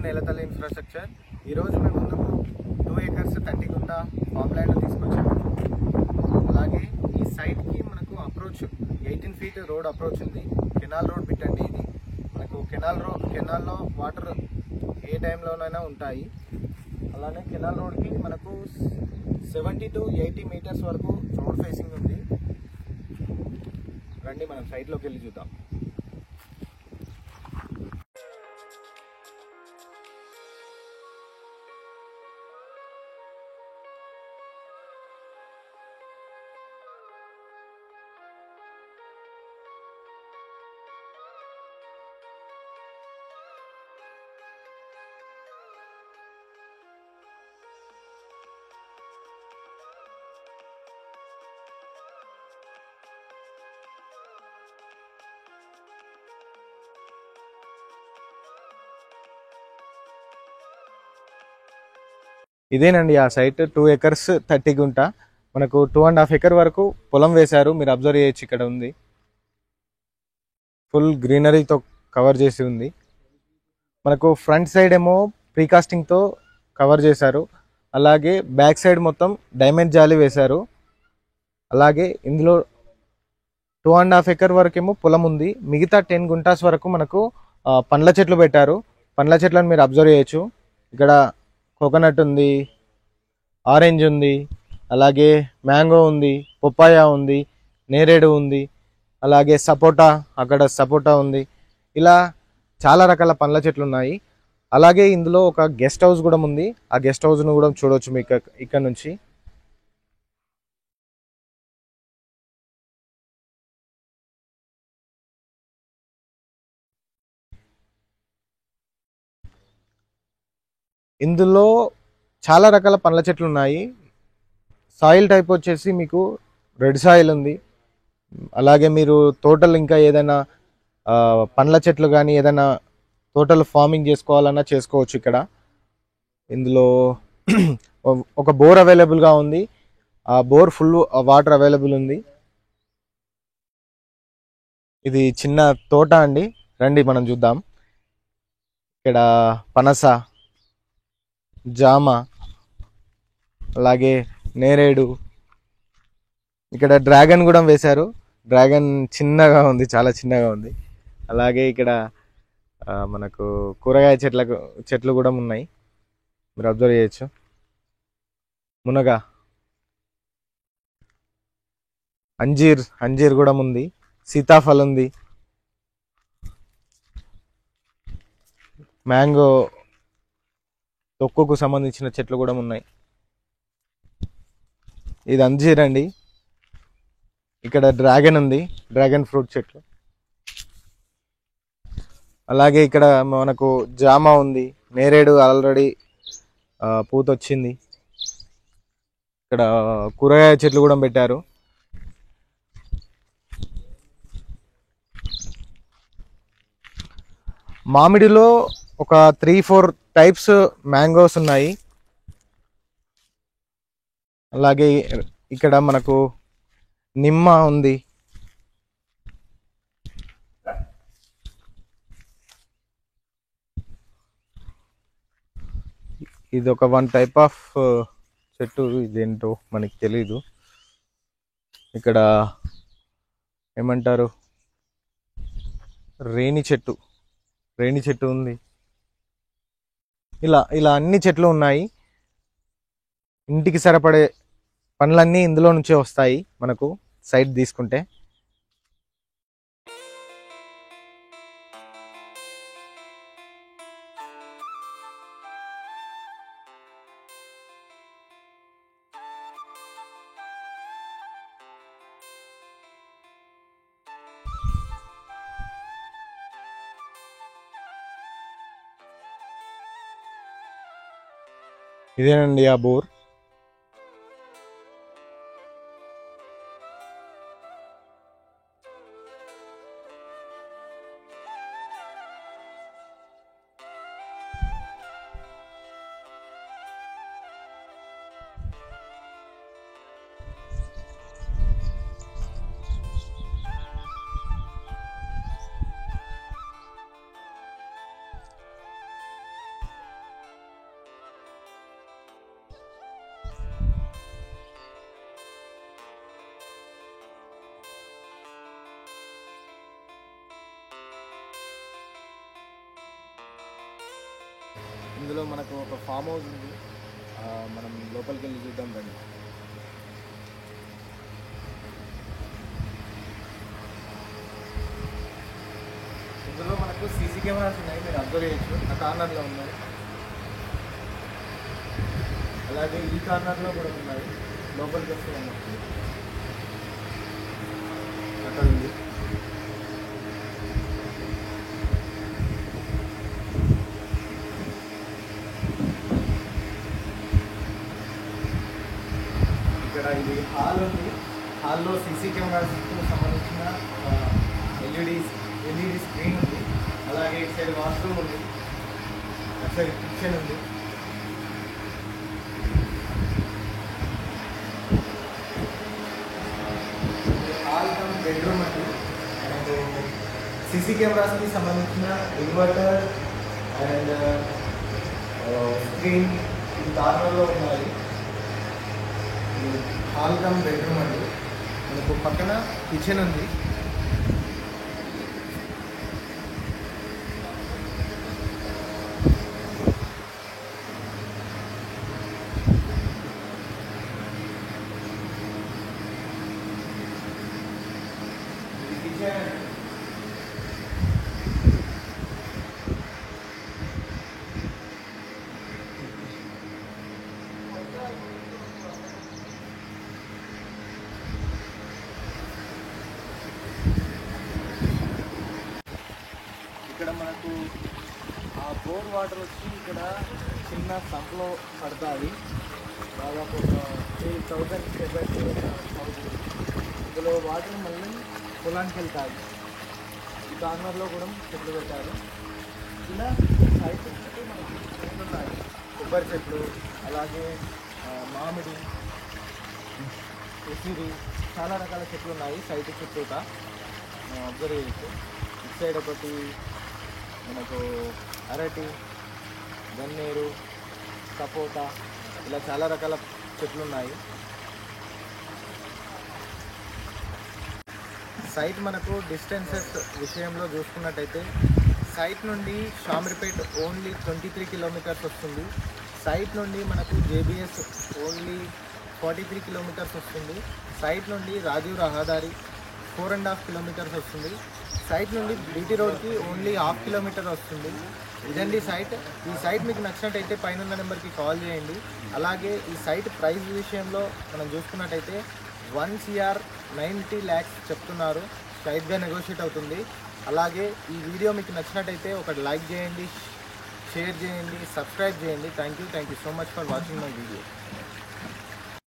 నేలతల్లి ఇన్ఫ్రాస్ట్రక్చర్. ఈరోజు మేము ముందుకు 2 acres 30 గుంట ఫామ్ ల్యాండ్ తీసుకొచ్చాము. అలాగే ఈ సైట్కి మనకు అప్రోచ్ 18 feet రోడ్ అప్రోచ్ ఉంది. కెనాల్ రోడ్ బిట్ అండి ఇది. మనకు కెనాల్లో వాటర్ ఏ టైంలోనైనా ఉంటాయి. అలానే కెనాల్ రోడ్కి మనకు 70 to 80 meters వరకు రోడ్ ఫేసింగ్ ఉంది. రండి మనం సైట్లోకి వెళ్ళి చూద్దాం. ఇదేనండి ఆ సైట్. 2 acres 30 గుంట. మనకు 2.5 acre వరకు పొలం వేశారు. మీరు అబ్జర్వ్ చేయొచ్చు, ఇక్కడ ఉంది. ఫుల్ గ్రీనరీతో కవర్ చేసి ఉంది. మనకు ఫ్రంట్ సైడ్ ఏమో ప్రీకాస్టింగ్తో కవర్ చేశారు. అలాగే బ్యాక్ సైడ్ మొత్తం డైమండ్ జాలి వేశారు. అలాగే ఇందులో 2.5 acre వరకు ఏమో పొలం ఉంది. మిగతా 10 గుంటాస్ వరకు మనకు పండ్ల చెట్లు పెట్టారు. పండ్ల చెట్లను మీరు అబ్జర్వ్ చేయొచ్చు. ఇక్కడ కోకోనట్ ఉంది, ఆరెంజ్ ఉంది, అలాగే మ్యాంగో ఉంది, పప్పాయ ఉంది, నేరేడు ఉంది, అలాగే సపోటా, అక్కడ సపోటా ఉంది. ఇలా చాలా రకాల పండ్ల చెట్లు ఉన్నాయి. అలాగే ఇందులో ఒక గెస్ట్ హౌస్ కూడా ఉంది. ఆ గెస్ట్ హౌస్ను కూడా చూడవచ్చు మీకు ఇక్కడ నుంచి. ఇందులో చాలా రకాల పండ్ల చెట్లు ఉన్నాయి. సాయిల్ టైప్ వచ్చేసి మీకు రెడ్ సాయిల్ ఉంది. అలాగే మీరు తోటలు ఇంకా ఏదైనా పండ్ల చెట్లు కానీ ఏదైనా తోటలు ఫార్మింగ్ చేసుకోవాలన్నా చేసుకోవచ్చు. ఇక్కడ ఇందులో ఒక బోర్ అవైలబుల్గా ఉంది. ఆ బోర్ ఫుల్ వాటర్ అవైలబుల్ ఉంది. ఇది చిన్న తోట అండి. రండి మనం చూద్దాం. ఇక్కడ పనస, జామ, అలాగే నేరేడు, ఇక్కడ డ్రాగన్ కూడా వేశారు. డ్రాగన్ చిన్నగా ఉంది, చాలా చిన్నగా ఉంది. అలాగే ఇక్కడ మనకు కూరగాయ చెట్లు కూడా ఉన్నాయి. మీరు అబ్జర్వ్ చేయొచ్చు. మునగ, అంజీర్ కూడా ఉంది. సీతాఫలం ఉంది. మ్యాంగో తొక్కుకు సంబంధించిన చెట్లు కూడా ఉన్నాయి. ఇది అంజీర్ అండి. ఇక్కడ డ్రాగన్ ఉంది, డ్రాగన్ ఫ్రూట్ చెట్లు. అలాగే ఇక్కడ మనకు జామ ఉంది, నేరేడు ఆల్రెడీ పూత వచ్చింది. ఇక్కడ కూరగాయ చెట్లు కూడా పెట్టారు. మామిడిలో ఒక 3-4 టైప్స్ మ్యాంగోస్ ఉన్నాయి. అలాగే ఇక్కడ మనకు నిమ్మ ఉంది. ఇది ఒక 1 type ఆఫ్ చెట్టు. ఇదేంటో మనకి తెలీదు. ఇక్కడ ఏమంటారు, రేణి చెట్టు ఉంది. ఇలా అన్ని చెట్లు ఉన్నాయి. ఇంటికి సరిపడే పండ్లన్నీ ఇందులో నుంచే వస్తాయి మనకు సైట్ తీసుకుంటే. ఇదేనండి ఆ బోర్. ఇందులో మనకు ఒక ఫామ్ హౌస్ ఉంది. మనం లోపలికి వెళ్ళి చూద్దాం రండి. ఇందులో మనకు సీసీ కెమెరాస్ ఉన్నాయి, మీరు అబ్జర్వ్ చేయొచ్చు. ఆ కార్నర్లో ఉన్నాయి, అలాగే ఈ కార్నర్లో కూడా ఉన్నాయి. లోపలికి వస్తే మనకు అక్కడ ఉంది. ఇక్కడ ఇది హాల్ ఉంది. హాల్లో సీసీ కెమెరాస్కి సంబంధించిన ఎల్ఈడి స్క్రీన్ ఉంది. అలాగే ఇటు సైడ్ వాష్రూమ్ ఉంది, అటు సైడ్ కిచెన్ ఉంది. హాల్ కమ్ బెడ్రూమ్ అండి. మనకు సీసీ కెమెరాస్కి సంబంధించిన ఇన్వర్టర్ అండ్ స్క్రీన్ ఈ కార్నర్లో ఉన్నాయి. హాల్ కమ్ బెడ్రూమ్ అండి. మనకు పక్కన కిచెన్ ఉంది. ఇక్కడ మనకు ఆ బోర్ వాటర్ వచ్చి ఇక్కడ చిన్న సంప్లో పడుతుంది. దాదాపు ఒక 8,000 అవుతుంది. ఇందులో వాటర్ మళ్ళీ పొలానికి వెళ్తాయి. ఈ కార్నర్లో కూడా చెట్లు పెట్టారు. ఇలా సైడ్ చెట్లు మనకి చెట్లు ఉన్నాయి, కొబ్బరి చెట్లు, అలాగే మామిడి, ఉసిరి, చాలా రకాల చెట్లు ఉన్నాయి సైడ్ చుట్టూట. మనం అబ్జర్వ్ చేయొచ్చు. ఇటు సైడ్ ఒకటి మనకు అరటి, గన్నేరు, సపోటా, ఇలా చాలా రకాల చెట్లు ఉన్నాయి. సైట్ మనకు డిస్టెన్సెస్ విషయంలో చూసుకున్నట్టయితే సైట్ నుండి షామీర్పేట్ ఓన్లీ 23 కిలోమీటర్స్ వస్తుంది. సైట్ నుండి మనకు జేబీఎస్ ఓన్లీ 43 కిలోమీటర్స్ వస్తుంది. సైట్ నుండి రాజీవ్ రహదారి 4.5 కిలోమీటర్స్ వస్తుంది. సైట్ నుండి బీటీ రోడ్కి ఓన్లీ 1/2 కిలోమీటర్ వస్తుంది. ఇదండి సైట్. ఈ సైట్ మీకు నచ్చినట్టయితే పైన నెంబర్కి కాల్ చేయండి. అలాగే ఈ సైట్ ప్రైస్ విషయంలో మనం చూసుకున్నట్టయితే 1 CR 90 lakhs చెప్తున్నారు. స్ట్రైట్గా నెగోషియేట్ అవుతుంది. అలాగే ఈ వీడియో మీకు నచ్చినట్టయితే ఒక లైక్ చేయండి, షేర్ చేయండి, సబ్స్క్రైబ్ చేయండి. Thank you so much for watching my video.